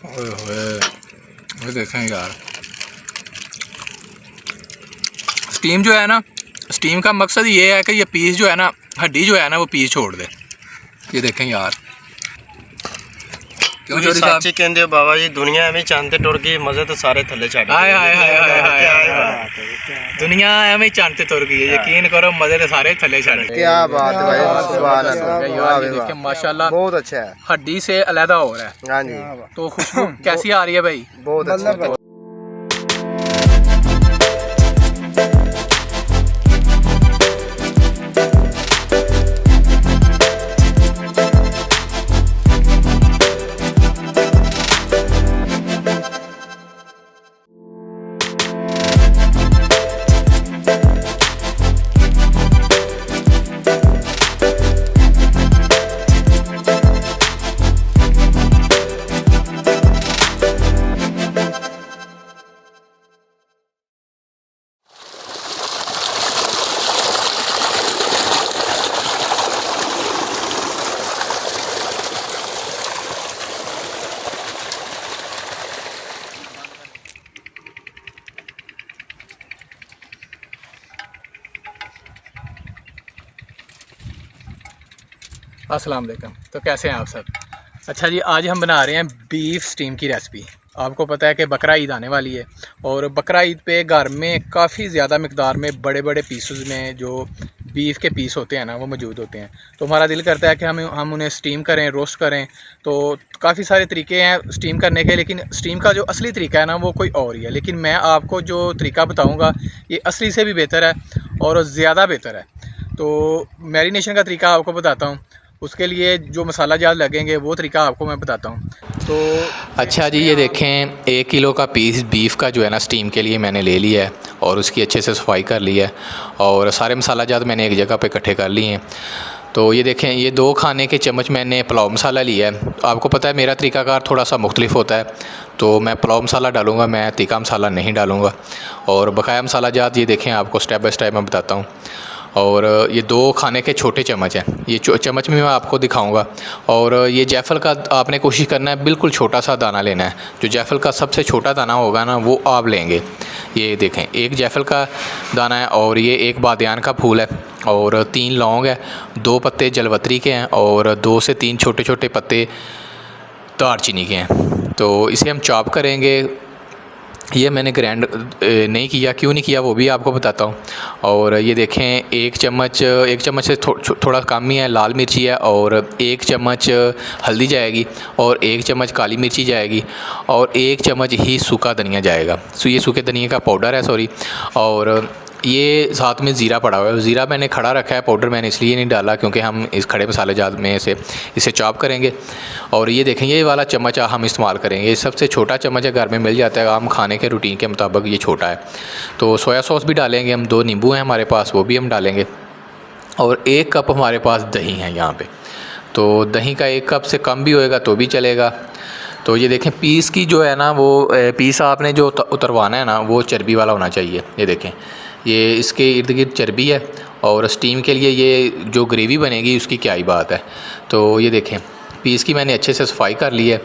ओए होए, ये देखें यार, स्टीम जो है ना, स्टीम का मकसद ये है कि ये पीस जो है ना, हड्डी जो है ना वो पीस छोड़ दे। ये देखें यार, क्यों चोरी साहब? सच्ची कहंदे हो बाबा जी, दुनिया एवं चंद टुर गई, मजे तो सारे थले छड़ गए। हाय हाय हाय हाय हाय, दुनिया एवं चंद ते तुर गई है, यकीन करो मजे तो सारे थले छड़ गए। क्या बात है भाई, सुभान अल्लाह यार, ये देखिए माशाल्लाह बहुत अच्छा है, हड्डी से अलहदा हो रहा है। हाँ जी, तो खुशबू कैसी आ रही है भाई? बहुत अच्छा। अस्सलाम वालेकुम। तो कैसे हैं आप सब? अच्छा जी, आज हम बना रहे हैं बीफ स्टीम की रेसिपी। आपको पता है कि बकरा ईद आने वाली है और बकरा ईद पे घर में काफ़ी ज़्यादा मिकदार में बड़े बड़े पीसेस में जो बीफ के पीस होते हैं ना वो मौजूद होते हैं। तो हमारा दिल करता है कि हम उन्हें स्टीम करें, रोस्ट करें। तो काफ़ी सारे तरीके हैं स्टीम करने के, लेकिन स्टीम का जो असली तरीका है ना वो कोई और ही है। लेकिन मैं आपको जो तरीका बताऊँगा ये असली से भी बेहतर है और ज़्यादा बेहतर है। तो मैरिनेशन का तरीका आपको बताता हूँ। उसके लिए जो मसाला जात लगेंगे वो तरीका आपको मैं बताता हूँ। तो अच्छा जी, ये देखें 1 किलो का पीस बीफ का जो है ना स्टीम के लिए मैंने ले लिया है और उसकी अच्छे से सफाई कर ली है और सारे मसाला जात मैंने एक जगह पे इकट्ठे कर लिए हैं। तो ये देखें, ये 2 खाने के चम्मच मैंने पुलाव मसाला लिया है। आपको पता है मेरा तरीकाकार थोड़ा सा मुख्तलिफ होता है, तो मैं पुलाव मसाला डालूँगा, मैं तीखा मसाला नहीं डालूँगा। और बकाया मसाला जात ये देखें आपको स्टेप बाय स्टेप मैं बताता हूँ। और ये 2 खाने के छोटे चम्मच हैं, ये चम्मच में मैं आपको दिखाऊंगा। और ये जायफल का आपने कोशिश करना है बिल्कुल छोटा सा दाना लेना है। जो जायफल का सबसे छोटा दाना होगा ना वो आप लेंगे। ये देखें 1 जायफल का दाना है और ये 1 बादियान का फूल है और 3 लौंग है, 2 पत्ते जलवतरी के हैं और 2 से 3 छोटे छोटे पत्ते दालचीनी के हैं। तो इसे हम चॉप करेंगे। ये मैंने ग्राइंड नहीं किया, क्यों नहीं किया वो भी आपको बताता हूँ। और ये देखें 1 चम्मच से थोड़ा कम ही है लाल मिर्ची है और 1 चम्मच हल्दी जाएगी और 1 चम्मच काली मिर्ची जाएगी और 1 चम्मच ही सूखा धनिया जाएगा। ये सूखे धनिया का पाउडर है, सॉरी। और ये साथ में ज़ीरा पड़ा हुआ है। ज़ीरा मैंने खड़ा रखा है, पाउडर मैंने इसलिए नहीं डाला क्योंकि हम इस खड़े मसाले जात में से इसे चॉप करेंगे। और ये देखें ये वाला चम्मच हम इस्तेमाल करेंगे, ये सबसे छोटा चम्मच है, घर में मिल जाता है, आम खाने के रूटीन के मुताबिक ये छोटा है। तो सोया सॉस भी डालेंगे हम, 2 नींबू हैं हमारे पास वो भी हम डालेंगे और 1 कप हमारे पास दही है यहाँ पर। तो दही का 1 कप से कम भी होएगा तो भी चलेगा। तो ये देखें पीस की जो है ना वो पीस आपने जो उतरवाना है ना वो चर्बी वाला होना चाहिए। ये देखें ये इसके इर्द गिर्द चर्बी है और स्टीम के लिए ये जो ग्रेवी बनेगी उसकी क्या ही बात है। तो ये देखें पीस की मैंने अच्छे से सफाई कर ली है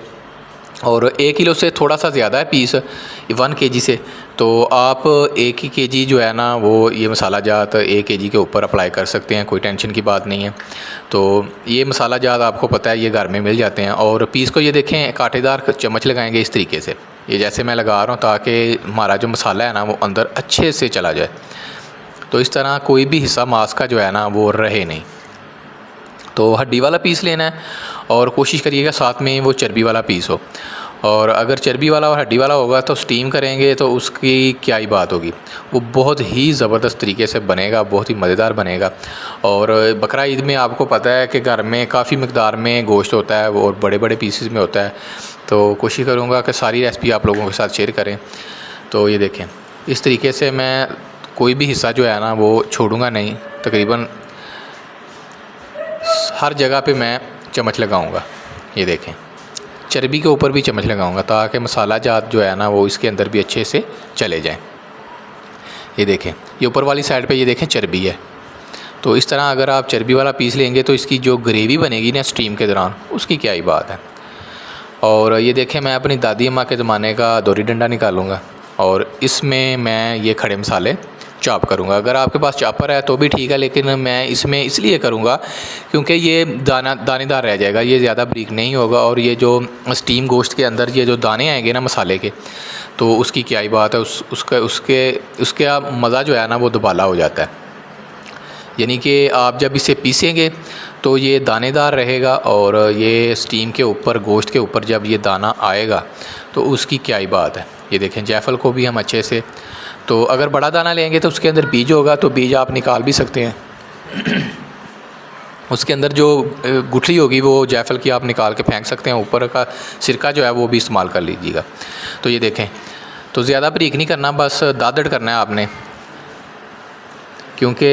और 1 किलो से थोड़ा सा ज़्यादा है पीस 1 केजी से। तो आप 1 ही केजी जो है ना वो ये मसाला जात 1 केजी के ऊपर अप्लाई कर सकते हैं, कोई टेंशन की बात नहीं है। तो ये मसाला जात आपको पता है ये घर में मिल जाते हैं। और पीस को ये देखें कांटेदार चम्मच लगाएंगे इस तरीके से, ये जैसे मैं लगा रहा हूँ, ताकि हमारा जो मसाला है ना वो अंदर अच्छे से चला जाए। तो इस तरह कोई भी हिस्सा मांस का जो है ना वो रहे नहीं। तो हड्डी वाला पीस लेना है और कोशिश करिएगा साथ में वो चर्बी वाला पीस हो। और अगर चर्बी वाला और हड्डी वाला होगा तो स्टीम करेंगे तो उसकी क्या ही बात होगी, वो बहुत ही ज़बरदस्त तरीके से बनेगा, बहुत ही मज़ेदार बनेगा। और बकरा ईद में आपको पता है कि घर में काफ़ी मकदार में गोश्त होता है और बड़े बड़े पीसेस में होता है। तो कोशिश करूँगा कि सारी रेसिपी आप लोगों के साथ शेयर करें। तो ये देखें इस तरीके से मैं कोई भी हिस्सा जो है ना वो छोड़ूंगा नहीं, तकरीबन हर जगह पे मैं चम्मच लगाऊंगा। ये देखें चर्बी के ऊपर भी चम्मच लगाऊंगा ताकि मसाला जात जो है ना वो इसके अंदर भी अच्छे से चले जाए। ये देखें ये ऊपर वाली साइड पे ये देखें चर्बी है। तो इस तरह अगर आप चर्बी वाला पीस लेंगे तो इसकी जो ग्रेवी बनेगी ना स्टीम के दौरान उसकी क्या ही बात है। और ये देखें, मैं अपनी दादी अम्मा के ज़माने का दोरी डंडा निकालूँगा और इसमें मैं ये खड़े मसाले चॉप करूँगा। अगर आपके पास चॉपर है तो भी ठीक है, लेकिन मैं इसमें इसलिए करूँगा क्योंकि ये दानेदार रह जाएगा, ये ज़्यादा बारीक नहीं होगा। और ये जो स्टीम गोश्त के अंदर ये जो दाने आएंगे ना मसाले के, तो उसकी क्या ही बात है, उसका मज़ा जो है ना वो दुबाला हो जाता है। यानी कि आप जब इसे पीसेंगे तो ये दानेदार रहेगा और ये स्टीम के ऊपर, गोश्त के ऊपर जब ये दाना आएगा तो उसकी क्या ही बात है। ये देखें, जायफल को भी हम अच्छे से, तो अगर बड़ा दाना लेंगे तो उसके अंदर बीज होगा, तो बीज आप निकाल भी सकते हैं। उसके अंदर जो गुठली होगी वो जायफल की आप निकाल के फेंक सकते हैं, ऊपर का सिरका जो है वो भी इस्तेमाल कर लीजिएगा। तो ये देखें, तो ज़्यादा बारीक नहीं करना, बस दादड़ करना है आपने, क्योंकि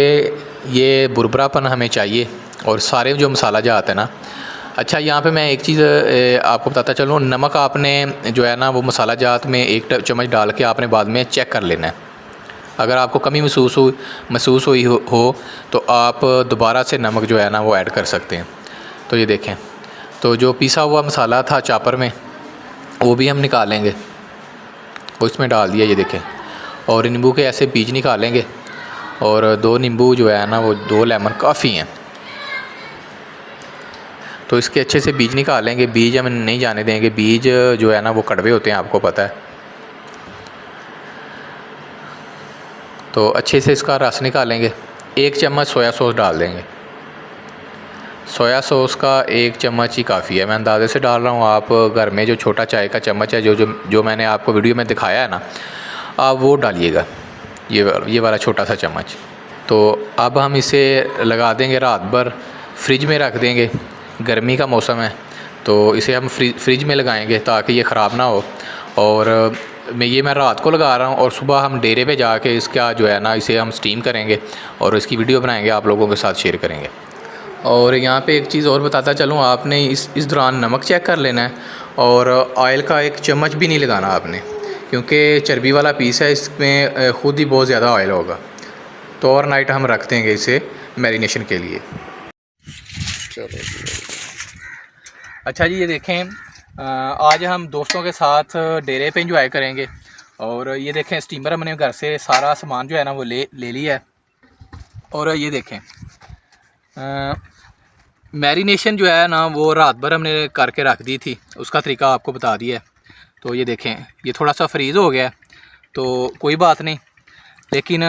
ये बुरबरापन हमें चाहिए और सारे जो मसाला जात है ना। अच्छा, यहाँ पे मैं एक चीज़ आपको बताता चलूँ, नमक आपने जो है ना वो मसाला जात में 1 चम्मच डाल के आपने बाद में चेक कर लेना है। अगर आपको कमी महसूस हुई हो तो आप दोबारा से नमक जो है ना वो ऐड कर सकते हैं। तो ये देखें, तो जो पीसा हुआ मसाला था चॉपर में वो भी हम निकालेंगे, वो इसमें डाल दिया, ये देखें। और नींबू के ऐसे बीज निकालेंगे और 2 नींबू जो है ना वो 2 लेमन काफ़ी हैं, तो इसके अच्छे से बीज निकालेंगे। बीज हम नहीं जाने देंगे, बीज जो है ना वो कड़वे होते हैं, आपको पता है। तो अच्छे से इसका रस निकालेंगे। 1 चम्मच सोया सॉस डाल देंगे। सोया सॉस का 1 चम्मच ही काफ़ी है, मैं अंदाज़े से डाल रहा हूँ। आप घर में जो छोटा चाय का चम्मच है, जो मैंने आपको वीडियो में दिखाया है ना, आप वो डालिएगा, ये वाला छोटा सा चम्मच। तो अब हम इसे लगा देंगे, रात भर फ्रिज में रख देंगे। गर्मी का मौसम है तो इसे हम फ्रिज में लगाएंगे ताकि ये ख़राब ना हो। और मैं रात को लगा रहा हूँ और सुबह हम डेरे पे जाके इसका जो है ना इसे हम स्टीम करेंगे और इसकी वीडियो बनाएंगे, आप लोगों के साथ शेयर करेंगे। और यहाँ पे एक चीज़ और बताता चलूँ, आपने इस दौरान नमक चेक कर लेना है और ऑयल का 1 चम्मच भी नहीं लगाना आपने, क्योंकि चर्बी वाला पीस है, इसमें ख़ुद ही बहुत ज़्यादा ऑयल होगा। तो ओवरनाइट हम रख देंगे इसे मैरिनेशन के लिए। अच्छा जी, ये देखें, आज हम दोस्तों के साथ डेरे पे एंजॉय करेंगे। और ये देखें, स्टीमर हमने घर से सारा सामान जो है ना वो ले लिया है। और ये देखें, मैरिनेशन जो है ना वो रात भर हमने करके रख दी थी, उसका तरीका आपको बता दिया है। तो ये देखें, ये थोड़ा सा फ्रीज़ हो गया तो कोई बात नहीं, लेकिन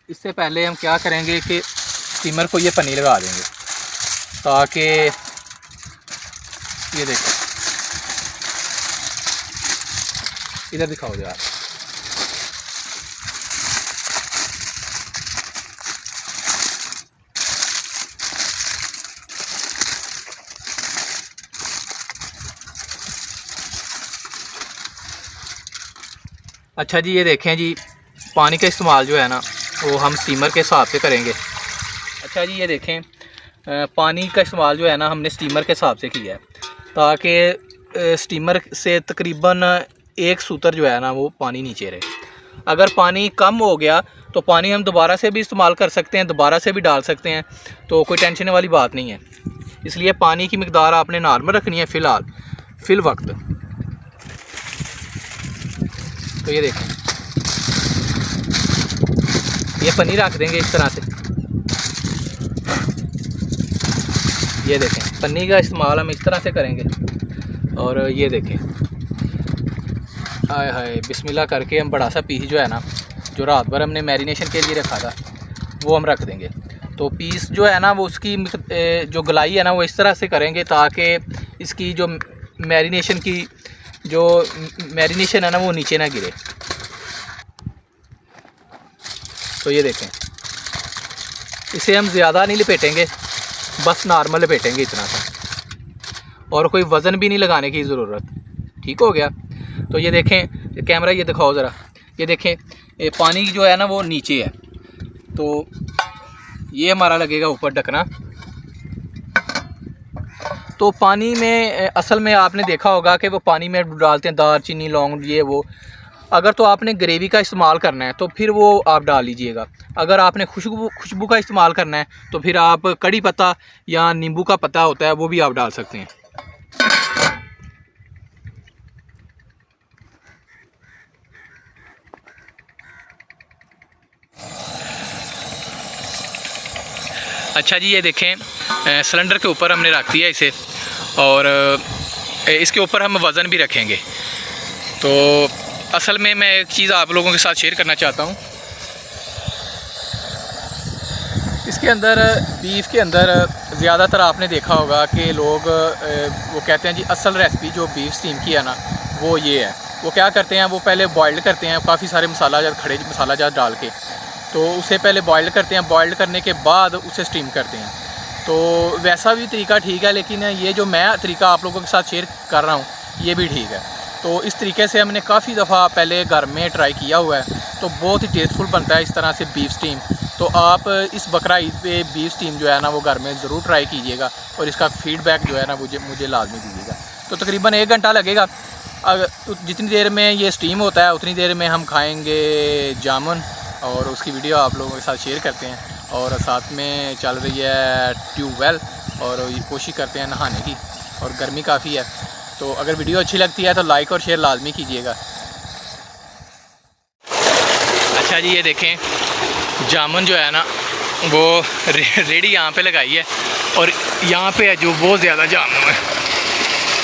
इससे पहले हम क्या करेंगे कि स्टीमर को ये पन्नी लगा देंगे ताकि ये देखें, इधर दिखाओ यार। अच्छा जी, ये देखें जी, पानी का इस्तेमाल जो है ना वो हम स्टीमर के हिसाब से करेंगे। अच्छा जी, ये देखें, पानी का इस्तेमाल जो है ना हमने स्टीमर के हिसाब से किया है ताकि स्टीमर से तकरीबन 1 सूतर जो है ना वो पानी नीचे रहे। अगर पानी कम हो गया तो पानी हम दोबारा से भी इस्तेमाल कर सकते हैं, दोबारा से भी डाल सकते हैं, तो कोई टेंशन वाली बात नहीं है। इसलिए पानी की मिकदार आपने नॉर्मल रखनी है फिल वक्त। तो ये देखें, ये पनीर रख देंगे इस तरह से। ये देखें, पन्नी का इस्तेमाल हम इस तरह से करेंगे। और ये देखें, हाय हाय बिस्मिल्लाह करके हम बड़ा सा पीस जो है ना, जो रात भर हमने मैरिनेशन के लिए रखा था, वो हम रख देंगे। तो पीस जो है ना वो उसकी जो गलाई है ना वो इस तरह से करेंगे ताकि इसकी जो मैरिनेशन है ना वो नीचे ना गिरे। तो ये देखें, इसे हम ज़्यादा नहीं लपेटेंगे, बस नॉर्मल लपेटेंगे इतना सा, और कोई वज़न भी नहीं लगाने की ज़रूरत। ठीक हो गया। तो ये देखें, कैमरा ये दिखाओ ज़रा, ये देखें, पानी जो है ना वो नीचे है, तो ये हमारा लगेगा ऊपर ढकना। तो पानी में असल में आपने देखा होगा कि वो पानी में डालते हैं दालचीनी, लौंग, ये वो। अगर तो आपने ग्रेवी का इस्तेमाल करना है तो फिर वो आप डाल लीजिएगा। अगर आपने खुशबू का इस्तेमाल करना है तो फिर आप कड़ी पत्ता या नींबू का पत्ता होता है वो भी आप डाल सकते हैं। अच्छा जी, ये देखें सिलेंडर के ऊपर हमने रख दिया इसे, और इसके ऊपर हम वज़न भी रखेंगे। तो असल में मैं एक चीज़ आप लोगों के साथ शेयर करना चाहता हूँ। इसके अंदर बीफ के अंदर ज़्यादातर आपने देखा होगा कि लोग वो कहते हैं जी असल रेसिपी जो बीफ स्टीम की है ना वो ये है। वो क्या करते हैं, वो पहले बॉइल्ड करते हैं काफ़ी सारे मसाला जात, खड़े मसाला जात डाल के, तो उसे पहले बॉइल्ड करते हैं, बॉइल्ड करने के बाद उसे स्टीम करते हैं। तो वैसा भी तरीका ठीक है, लेकिन ये जो मैं तरीका आप लोगों के साथ शेयर कर रहा हूँ ये भी ठीक है। तो इस तरीके से हमने काफ़ी दफ़ा पहले घर में ट्राई किया हुआ है, तो बहुत ही टेस्टफुल बनता है इस तरह से बीफ स्टीम। तो आप इस बकरा ईद पे बीफ स्टीम जो है ना वो घर में ज़रूर ट्राई कीजिएगा, और इसका फ़ीडबैक जो है ना मुझे लाजमी दीजिएगा। तो तकरीबन 1 घंटा लगेगा। अगर तो जितनी देर में ये स्टीम होता है उतनी देर में हम खाएँगे जामुन, और उसकी वीडियो आप लोगों के साथ शेयर करते हैं। और साथ में चल रही है ट्यूबवेल, और ये कोशिश करते हैं नहाने की, और गर्मी काफ़ी है। तो अगर वीडियो अच्छी लगती है तो लाइक और शेयर लाजमी कीजिएगा। अच्छा जी, ये देखें जामुन जो है ना वो रेडी यहाँ पे लगाई है, और यहाँ पे है जो बहुत ज़्यादा जामुन है,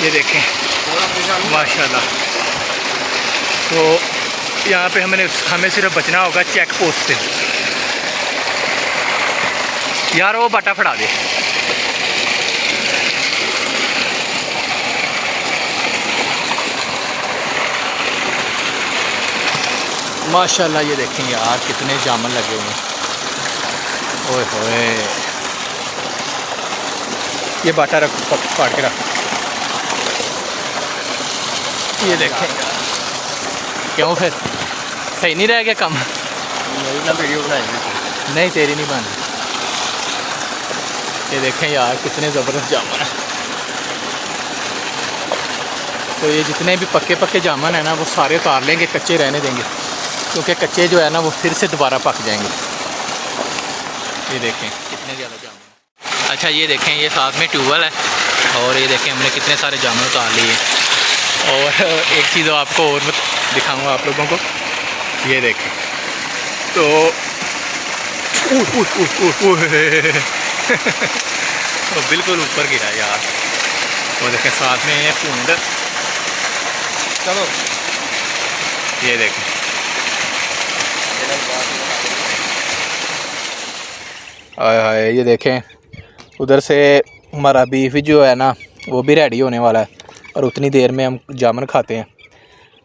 ये देखें माशाल्लाह। तो यहाँ पे हमें सिर्फ बचना होगा चेक पोस्ट से। यार वो बाटा फड़ा दे। माशाल्लाह, ये देखें यार कितने जामुन लगे हुए हैं। ओए होए, ये बाटा रख, फाड़ के रख। ये देखें यार, क्यों फिर सही नहीं रह गया काम? वीडियो बनाएंगे नहीं, तेरी नहीं बन। ये देखें यार कितने ज़बरदस्त जामुन है। तो ये जितने भी पक्के जामुन है ना वो सारे उतार लेंगे, कच्चे रहने देंगे, क्योंकि कच्चे जो है ना वो फिर से दोबारा पक जाएंगे। ये देखें कितने ज़्यादा जामुन। अच्छा, ये देखें ये साथ में ट्यूबवेल है, और ये देखें हमने कितने सारे जामुन उतार लिए। और एक चीज़ आपको और दिखाऊंगा आप लोगों को, ये देखें तो वो बिल्कुल ऊपर गिरा यार। वो देखें साथ में है पूंड। चलो ये देखें, हाय हाय, ये देखें उधर से हमारा बीफ जो है ना वो भी रेडी होने वाला है, और उतनी देर में हम जामुन खाते हैं।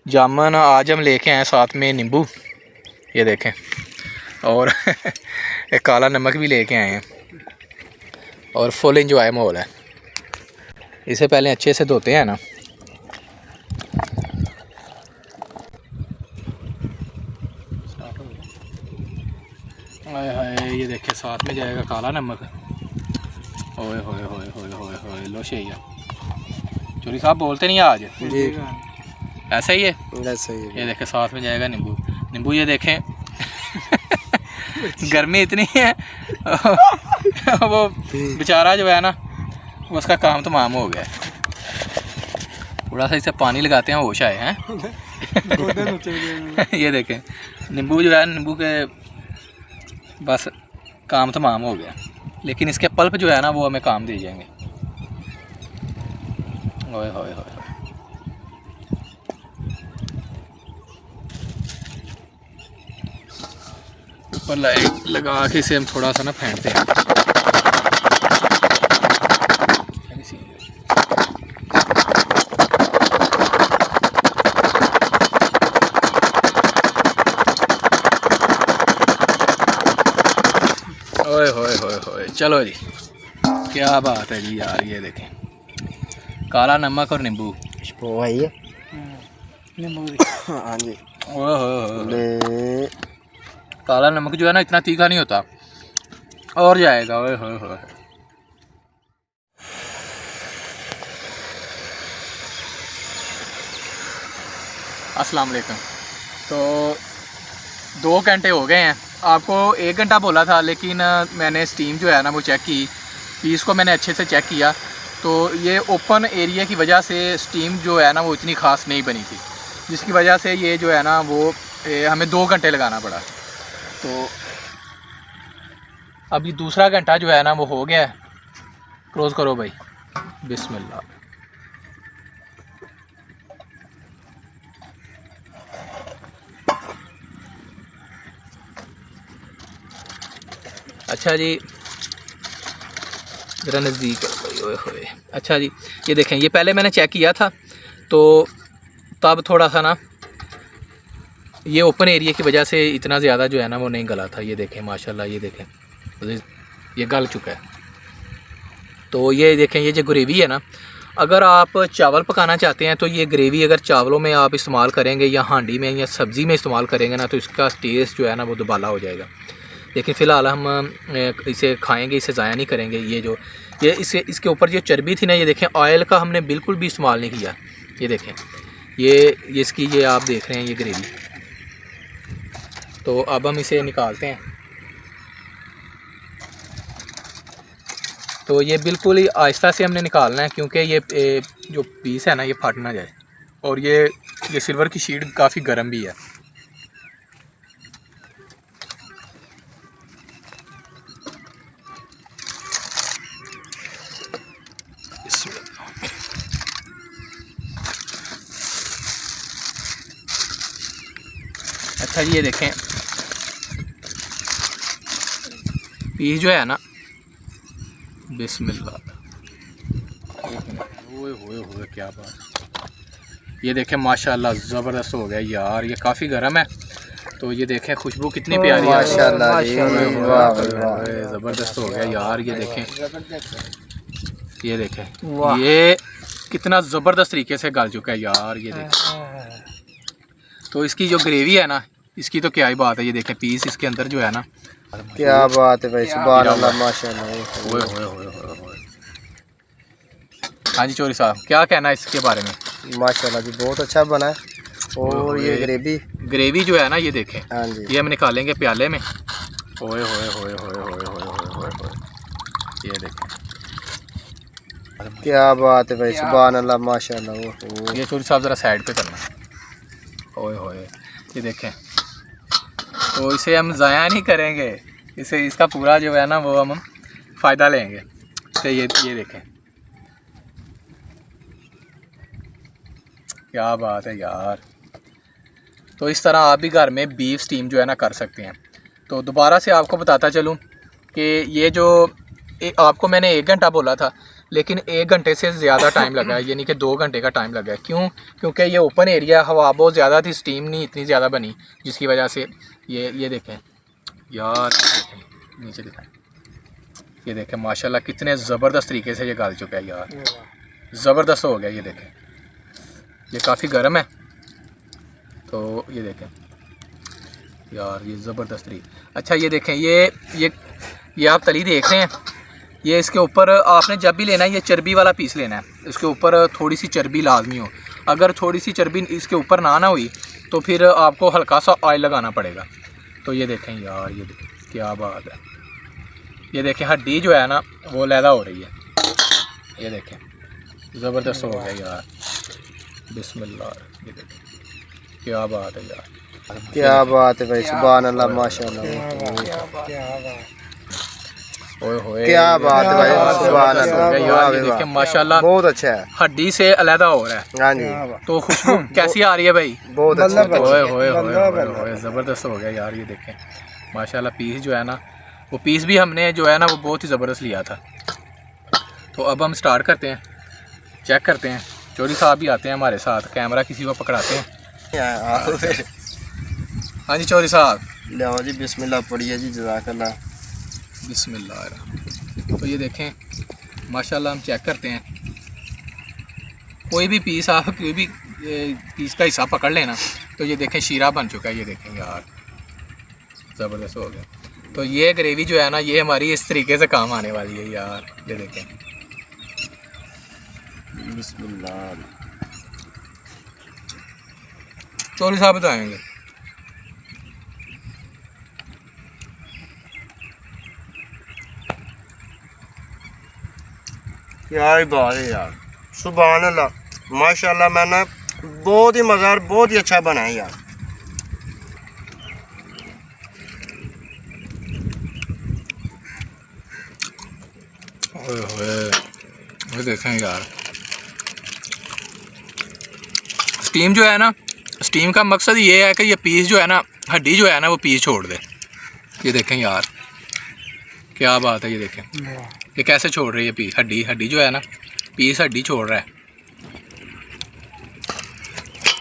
जामुन आज हम लेके आए साथ में नींबू, ये देखें, और एक काला नमक भी लेके आए हैं, और फुल इंजॉय माहौल है। इसे पहले अच्छे से धोते हैं ना। हाय हाय, ये देखें साथ में जाएगा काला नमक। ओए होए होए होए होए होए, लो शैया चोरी साहब बोलते नहीं आज जी, ऐसा ही है। ऐसा ही है। ये देखें साथ में जाएगा नींबू। ये देखें गर्मी इतनी है वो बेचारा जो है ना उसका काम तमाम हो गया है। थोड़ा सा इसे पानी लगाते हैं, होश आए हैं। ये देखें नींबू जो है, नींबू के बस काम तमाम हो गया, लेकिन इसके पल्प जो है ना वो हमें काम दे जाएंगे। ओए होए होए, ऊपर लाइट लगा के इसे हम थोड़ा सा ना फेंटते हैं। ओए होए होए होए, चलो जी, क्या बात है जी यार। ये देखें काला नमक और नींबू। वो है ये नींबू हाँ जी। ओए होए, ले काला नमक जो है ना इतना तीखा नहीं होता, और जाएगा। ओए होए होए, अस्सलाम वालेकुम। तो 2 घंटे हो गए हैं, आपको 1 घंटा बोला था, लेकिन मैंने स्टीम जो है ना वो चेक की, पीस को मैंने अच्छे से चेक किया, तो ये ओपन एरिया की वजह से स्टीम जो है ना वो इतनी ख़ास नहीं बनी थी, जिसकी वजह से ये जो है ना वो हमें 2 घंटे लगाना पड़ा। तो अभी दूसरा घंटा जो है ना वो हो गया है। क्लोज़ करो भाई, बिस्मिल्लाह। अच्छा जी, ज़रा नज़दीक। ओए होए। अच्छा जी, ये देखें, ये पहले मैंने चेक किया था तो तब थोड़ा सा ना ये ओपन एरिया की वजह से इतना ज़्यादा जो है ना वो नहीं गला था। ये देखें माशाल्लाह, ये देखें ये गल चुका है। तो ये देखें, ये जो ग्रेवी है ना, अगर आप चावल पकाना चाहते हैं तो ये ग्रेवी अगर चावलों में आप इस्तेमाल करेंगे या हांडी में या सब्ज़ी में इस्तेमाल करेंगे ना तो इसका टेस्ट जो है ना वो दुबाला हो जाएगा। लेकिन फ़िलहाल हम इसे खाएंगे, इसे ज़ाया नहीं करेंगे। ये इसके ऊपर जो चर्बी थी ना, ये देखें ऑयल का हमने बिल्कुल भी इस्तेमाल नहीं किया। ये देखें, ये इसकी ये आप देख रहे हैं ये ग्रेवी। तो अब हम इसे निकालते हैं। तो ये बिल्कुल ही आहिस्ता से हमने निकालना है क्योंकि ये जो पीस है ना ये फट ना जाए। और ये सिल्वर की शीट काफ़ी गर्म भी है। अच्छा जी, ये देखें पीस जो है ना, बिस्मिल्लाह। ओए होए होए, क्या बात। ये देखें माशाल्लाह ज़बरदस्त हो गया यार। ये काफ़ी गर्म है तो ये देखें खुशबू कितनी प्यारी है माशाल्लाह जी, ज़बरदस्त हो गया यार। ये देखें ये कितना ज़बरदस्त तरीके से गल चुका है यार। ये देखें, तो इसकी जो ग्रेवी है ना, इसकी तो क्या ही बात है। ये देखें पीस इसके अंदर जो है ना, क्या बात है भाई, सुभान अल्लाह, माशाल्लाह। ओए होए होए होए होए। हाँ जी चौधरी साहब, क्या कहना है इसके बारे में? माशाल्लाह जी, बहुत अच्छा बना है। और ये ग्रेवी जो है ना, ये देखें, हाँ जी, ये हम निकालेंगे प्याले में। ओए होए होए होए होए होए होए। ये देखें, क्या बात है भाई, सुभान अल्लाह, माशाल्लाह। ये चौधरी साहब ज़रा साइड पे करना। ओए होए, ये देखें। तो इसे हम ज़ाया नहीं करेंगे, इसका पूरा जो है ना वो हम फ़ायदा लेंगे। तो ये देखें, क्या बात है यार। तो इस तरह आप भी घर में बीफ स्टीम जो है ना कर सकते हैं। तो दोबारा से आपको बताता चलूँ कि ये जो आपको मैंने 1 घंटा बोला था, लेकिन 1 घंटे से ज़्यादा टाइम लगा है, यानी कि 2 घंटे का टाइम लगा है। क्यों? क्योंकि ये ओपन एरिया, हवा बहुत ज़्यादा थी, स्टीम नहीं इतनी ज़्यादा बनी, जिसकी वजह से ये देखें यार, देखें नीचे दिखाएं। ये देखें माशाल्लाह कितने ज़बरदस्त तरीके से ये गल चुका है यार, ज़बरदस्त हो गया। ये देखें, ये काफ़ी गर्म है। तो ये देखें यार, ये ज़बरदस्त तरीके। अच्छा ये देखें, ये आप तली देख रहे हैं। ये इसके ऊपर आपने जब भी लेना है ये चर्बी वाला पीस लेना है। इसके ऊपर थोड़ी सी चर्बी लाजमी हो। अगर थोड़ी सी चर्बी इसके ऊपर ना हुई तो फिर आपको हल्का सा ऑयल लगाना पड़ेगा। तो ये देखें यार, ये देखें क्या बात है। ये देखें हड्डी जो है ना वो लैदा हो रही है। ये देखें ज़बरदस्त हो गया यार, बिस्मिल्लाह। ये देखें क्या बात है यार, क्या बात है भाई, सुभान अल्लाह, माशाल्लाह। ओए होए, क्या बात है भाई, सुभान अल्लाह यार। ये देखें माशाल्लाह बहुत अच्छा है, हड्डी से अलहदा हो रहा है। हाँ जी। तो खुशबू कैसी आ रही है भाई? बहुत अच्छा। ओए होए होए, ज़बरदस्त हो गया यार। ये देखें माशाल्लाह पीस जो है ना, वो पीस भी हमने जो है ना वो बहुत ही ज़बरदस्त लिया था। तो अब हम स्टार्ट करते हैं, चेक करते हैं। चौधरी साहब भी आते हैं हमारे साथ, कैमरा किसी को पकड़ाते हैं। हाँ जी चौधरी साहब, लो जी, बिस्मिल्लाह पढ़िए जी, जज़ाकल्लाह। बिस्मिल्लाह। तो ये देखें माशाल्लाह, हम चेक करते हैं। कोई भी पीस आप कोई भी पीस का हिस्सा पकड़ लेना। तो ये देखें शीरा बन चुका है। ये देखें यार, ज़बरदस्त हो गया। तो ये ग्रेवी जो है ना, ये हमारी इस तरीके से काम आने वाली है यार। ये देखें, बिस्मिल्लाह। चौधरी साहब बताएंगे। क्या ही बात है यार, सुभान अल्लाह, माशाल्लाह। मैंने बहुत ही मज़ेदार, बहुत ही अच्छा बना है यार। ओए होए, ये देखें यार, स्टीम जो है ना, स्टीम का मकसद ये है कि ये पीस जो है ना, हड्डी जो है ना वो पीस छोड़ दे। ये देखें यार क्या बात है, ये देखें ये कैसे छोड़ रही है पीस, हड्डी जो है ना पीस हड्डी छोड़ रहा है।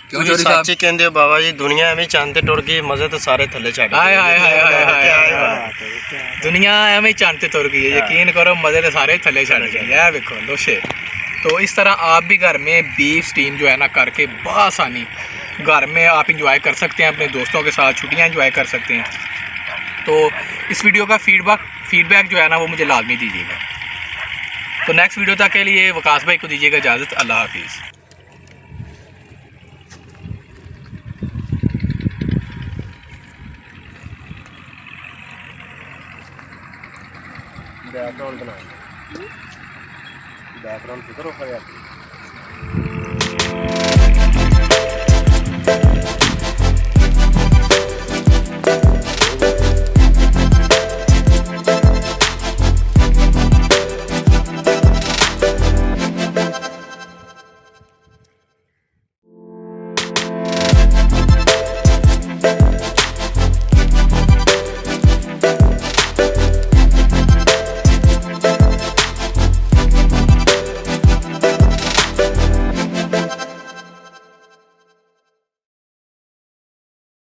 क्यों चोरी साहब? सच्ची कहंदे हो बाबा जी, दुनिया एवं चंद टुर गई, मजे तो सारे थले छड़ हाय हाय हाय हाय हाय, दुनिया एवं ही चंद तुर गई है, यकीन करो मज़े तो सारे थले छड़ गए। यह देखो दोषे, तो इस तरह आप भी घर में बीफ स्टीम जो है ना करके बआसानी घर में आप इंजॉय कर सकते हैं, अपने दोस्तों के साथ छुट्टियां इंजॉय कर सकते हैं। तो इस वीडियो का फीडबैक जो है ना वो मुझे लाजमी दीजिएगा। तो नेक्स्ट वीडियो तक के लिए वकास भाई को दीजिएगा इजाज़त। अल्लाह हाफिज़। बैकग्राउंड बना, बैकग्राउंड किधर हो गया?